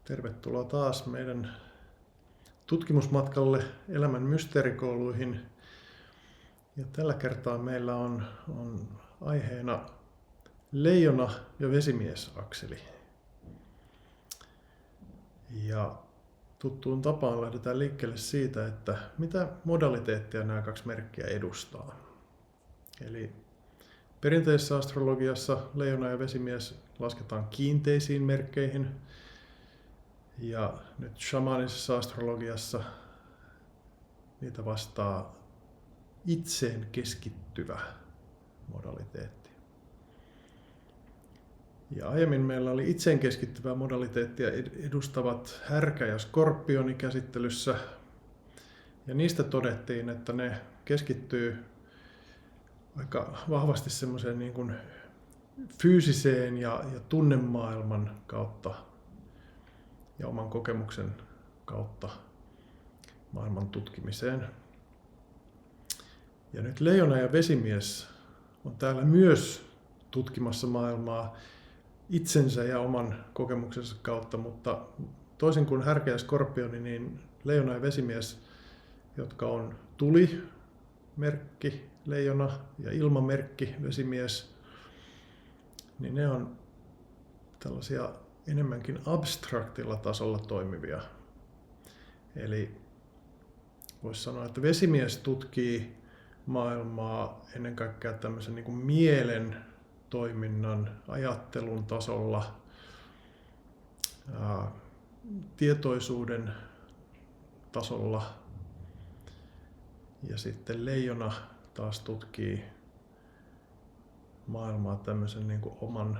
Tervetuloa taas meidän tutkimusmatkalle elämän mysteerikouluihin. Ja tällä kertaa meillä on aiheena leijona ja vesimiesakseli. Ja tuttuun tapaan lähdetään liikkeelle siitä, että mitä modaliteettia nämä kaksi merkkiä edustaa. Eli perinteisessä astrologiassa leijona ja vesimies lasketaan kiinteisiin merkkeihin. Ja nyt shamanisessa astrologiassa niitä vastaa itseen keskittyvä modaliteetti. Ja aiemmin meillä oli itseen keskittyvää modaliteettia edustavat härkä ja skorpioni käsittelyssä. Ja niistä todettiin, että ne keskittyy aika vahvasti semmoiseen niin kuin fyysiseen ja tunnemaailman kautta ja oman kokemuksen kautta maailman tutkimiseen. Ja nyt leijona ja vesimies on täällä myös tutkimassa maailmaa itsensä ja oman kokemuksensa kautta, mutta toisin kuin härkä ja skorpioni, niin leijona ja vesimies, jotka on tulimerkki leijona ja ilmamerkki vesimies, niin ne on tällaisia enemmänkin abstraktilla tasolla toimivia. Eli voisi sanoa, että vesimies tutkii maailmaa ennen kaikkea tämmöisen niin kuin mielen toiminnan, ajattelun tasolla, tietoisuuden tasolla. Ja sitten leijona taas tutkii maailmaa tämmöisen niin kuin oman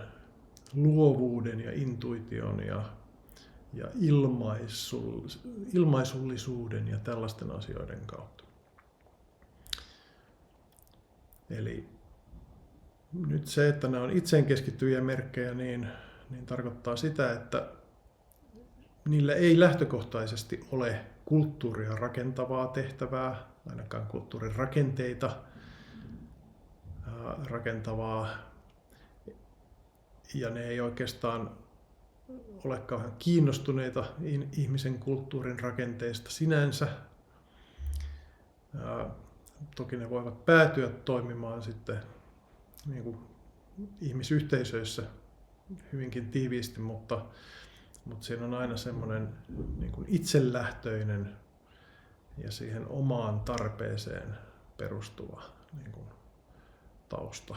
luovuuden ja intuition ja ilmaisullisuuden ja tällaisten asioiden kautta. Eli nyt se, että nämä on itseen keskittyviä merkkejä, niin tarkoittaa sitä, että niillä ei lähtökohtaisesti ole kulttuuria rakentavaa tehtävää, ainakaan kulttuurin rakenteita rakentavaa, ja ne ei oikeastaan ole kauhean kiinnostuneita ihmisen kulttuurin rakenteista sinänsä. Toki ne voivat päätyä toimimaan sitten niin kuin ihmisyhteisöissä hyvinkin tiiviisti, mutta siinä on aina semmoinen niin kuin itselähtöinen ja siihen omaan tarpeeseen perustuva niin kuin tausta.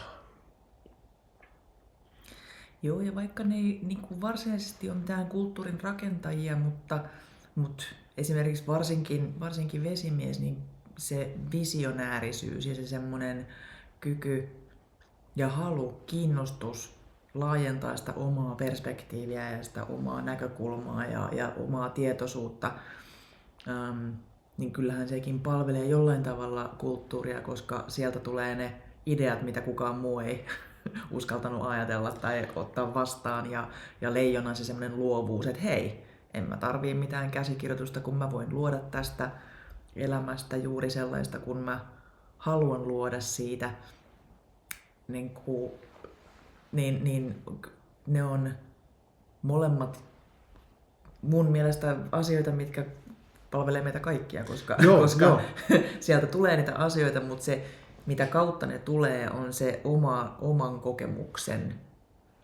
Joo, ja vaikka ne ei niin kuin varsinaisesti ole mitään kulttuurin rakentajia, mutta esimerkiksi varsinkin vesimies, niin se visionäärisyys ja se semmoinen kyky ja halu, kiinnostus laajentaa sitä omaa perspektiiviä ja sitä omaa näkökulmaa ja omaa tietoisuutta, niin kyllähän sekin palvelee jollain tavalla kulttuuria, koska sieltä tulee ne ideat, mitä kukaan muu ei uskaltanut ajatella tai ottaa vastaan, ja leijona se semmoinen luovuus, että hei, en mä tarvii mitään käsikirjoitusta, kun mä voin luoda tästä elämästä juuri sellaista, kun mä haluan luoda siitä, niin ne on molemmat mun mielestä asioita, mitkä palvelee meitä kaikkia, koska sieltä tulee niitä asioita, mutta se mitä kautta ne tulee, on se oman kokemuksen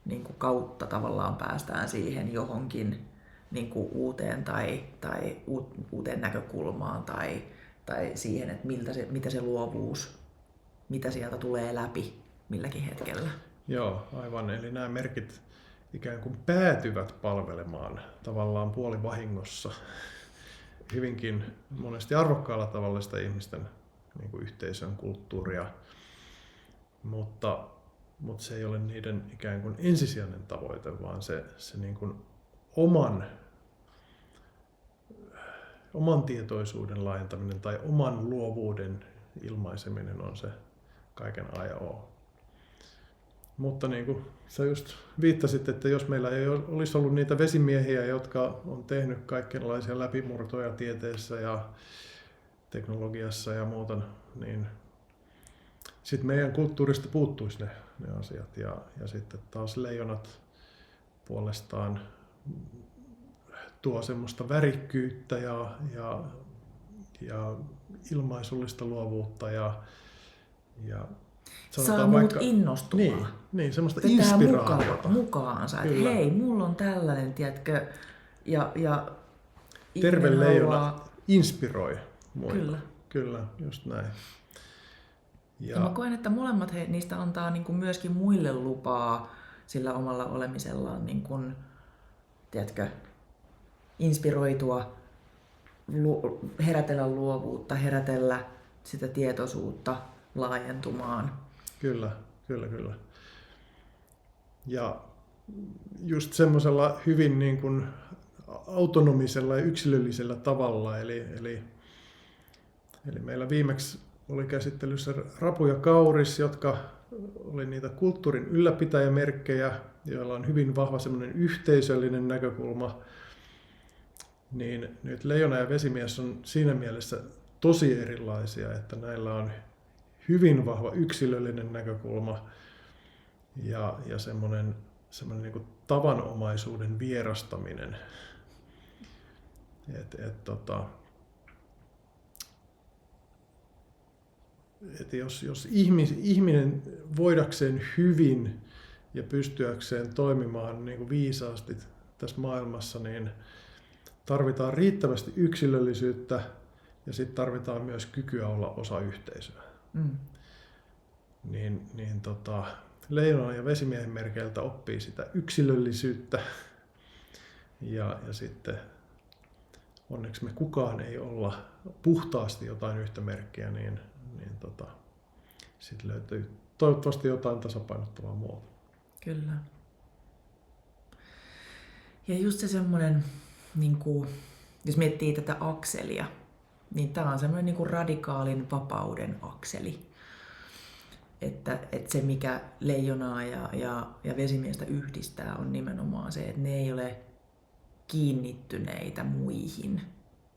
niin kuin kautta tavallaan päästään siihen johonkin niin kuin uuteen tai uuteen näkökulmaan tai siihen, että mitä se luovuus, mitä sieltä tulee läpi milläkin hetkellä. Joo, aivan. Eli nämä merkit ikään kuin päätyvät palvelemaan tavallaan puolivahingossa hyvinkin monesti arvokkaalla tavalla sitä ihmisten niin kuin yhteisön kulttuuria, mutta se ei ole niiden ikään kuin ensisijainen tavoite, vaan se niin kuin oman tietoisuuden laajentaminen tai oman luovuuden ilmaiseminen on se kaiken A ja O. Mutta niin kuin sä just viittasit, että jos meillä ei olisi ollut niitä vesimiehiä, jotka on tehnyt kaikenlaisia läpimurtoja tieteessä ja teknologiassa ja muuta, niin sitten meidän kulttuurista puuttuisi ne asiat. Ja sitten taas leijonat puolestaan tuo semmoista värikkyyttä ja ilmaisullista luovuutta ja saa muut innostumaan. Niin, semmoista inspiraatiota. Mukaansa, että hei, mulla on tällainen, tiedätkö, ja terve leijona inspiroi muita. Kyllä. Kyllä, just näin. Ja mä koen, että molemmat niistä antaa niin kuin myöskin muille lupaa sillä omalla olemisellaan, niin kuin, tiedätkö, inspiroitua, herätellä luovuutta, herätellä sitä tietoisuutta laajentumaan. Kyllä. Ja just semmoisella hyvin niin kuin autonomisella ja yksilöllisellä tavalla. Eli meillä viimeksi oli käsittelyssä Rapu ja Kauris, jotka oli niitä kulttuurin ylläpitäjämerkkejä, joilla on hyvin vahva semmoinen yhteisöllinen näkökulma. Niin nyt Leijona ja Vesimies on siinä mielessä tosi erilaisia, että näillä on hyvin vahva yksilöllinen näkökulma ja semmoinen niin kuin tavanomaisuuden vierastaminen. Jos ihminen voidakseen hyvin ja pystyäkseen toimimaan niin kuin viisaasti tässä maailmassa, niin tarvitaan riittävästi yksilöllisyyttä ja sitten tarvitaan myös kykyä olla osa yhteisöä. Leijonan ja Vesimiehen merkeiltä oppii sitä yksilöllisyyttä ja sitten onneksi me kukaan ei olla puhtaasti jotain yhtä merkkiä, niin sitten löytyy toivottavasti jotain tasapainottavaa muotoa. Kyllä. Ja just se semmoinen, niin kuin, jos miettii tätä akselia, niin tämä on semmoinen niin kuin radikaalin vapauden akseli. Että se, mikä Leijonaa ja Vesimiestä yhdistää, on nimenomaan se, että ne ei ole kiinnittyneitä muihin,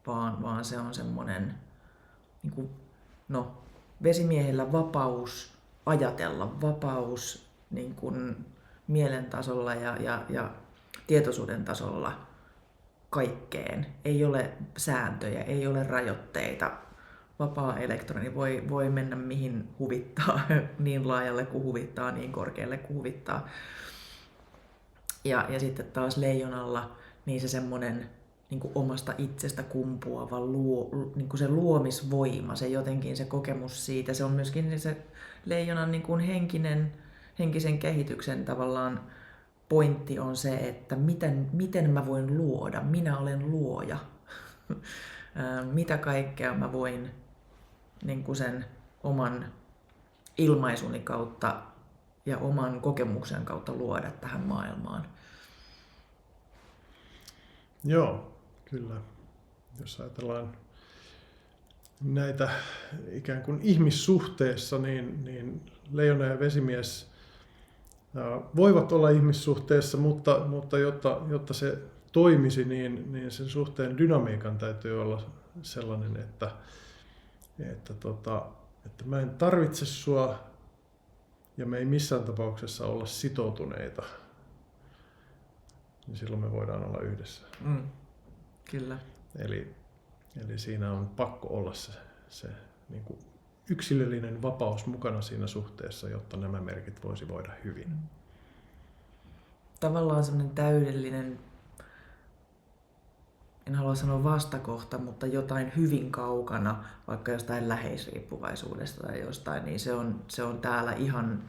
vaan se on semmoinen, niin kuin, Vesimiehellä vapaus ajatella, vapaus niin kuin mielen tasolla ja tietoisuuden tasolla kaikkeen. Ei ole sääntöjä, ei ole rajoitteita. Vapaa elektroni voi mennä mihin huvittaa, niin laajalle kuin huvittaa, niin korkealle kuin huvittaa. Ja sitten taas Leijonalla niin se semmoinen niin kuin omasta itsestä kumpuava niin kuin se luomisvoima, se jotenkin se kokemus siitä, se on myöskin se Leijonan niin kuin henkisen kehityksen tavallaan pointti on se, että miten mä voin luoda, minä olen luoja. Mitä kaikkea mä voin niin kuin sen oman ilmaisuni kautta ja oman kokemuksen kautta luoda tähän maailmaan. Joo, kyllä. Jos ajatellaan näitä ikään kuin ihmissuhteessa, niin Leijona ja Vesimies voivat olla ihmissuhteessa, mutta jotta se toimisi, niin sen suhteen dynamiikan täytyy olla sellainen, että mä en tarvitse sua ja me ei missään tapauksessa olla sitoutuneita. Niin silloin me voidaan olla yhdessä. Kyllä. Eli siinä on pakko olla se niin kuin yksilöllinen vapaus mukana siinä suhteessa, jotta nämä merkit voisi voida hyvin. Tavallaan semmoinen täydellinen, en halua sanoa vastakohta, mutta jotain hyvin kaukana, vaikka jostain läheisriippuvaisuudesta tai jostain, niin se on täällä ihan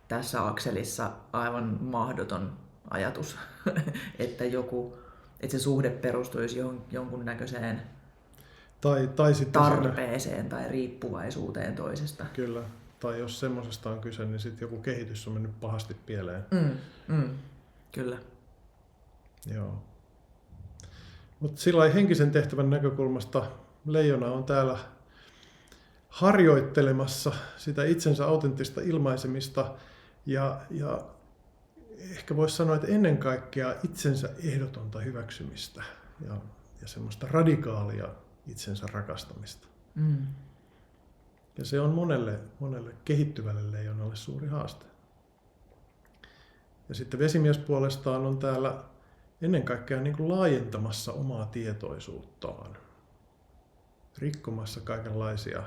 tässä akselissa aivan mahdoton ajatus, että se suhde perustuisi jonkun näköiseen tai sitten tarpeeseen tai riippuvaisuuteen toisesta. Kyllä. Tai jos semmoisesta on kyse, niin sitten joku kehitys on mennyt pahasti pieleen. Kyllä. Joo. Mutta sillä henkisen tehtävän näkökulmasta Leijona on täällä harjoittelemassa sitä itsensä autenttista ilmaisemista ja ehkä voisi sanoa, että ennen kaikkea itsensä ehdotonta hyväksymistä ja semmoista radikaalia itsensä rakastamista. Ja se on monelle kehittyvälle leijonalle suuri haaste. Ja sitten Vesimies puolestaan on täällä ennen kaikkea niin kuin laajentamassa omaa tietoisuuttaan, rikkomassa kaikenlaisia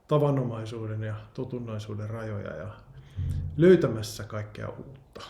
tavanomaisuuden ja totunnaisuuden rajoja ja löytämässä kaikkea uutta.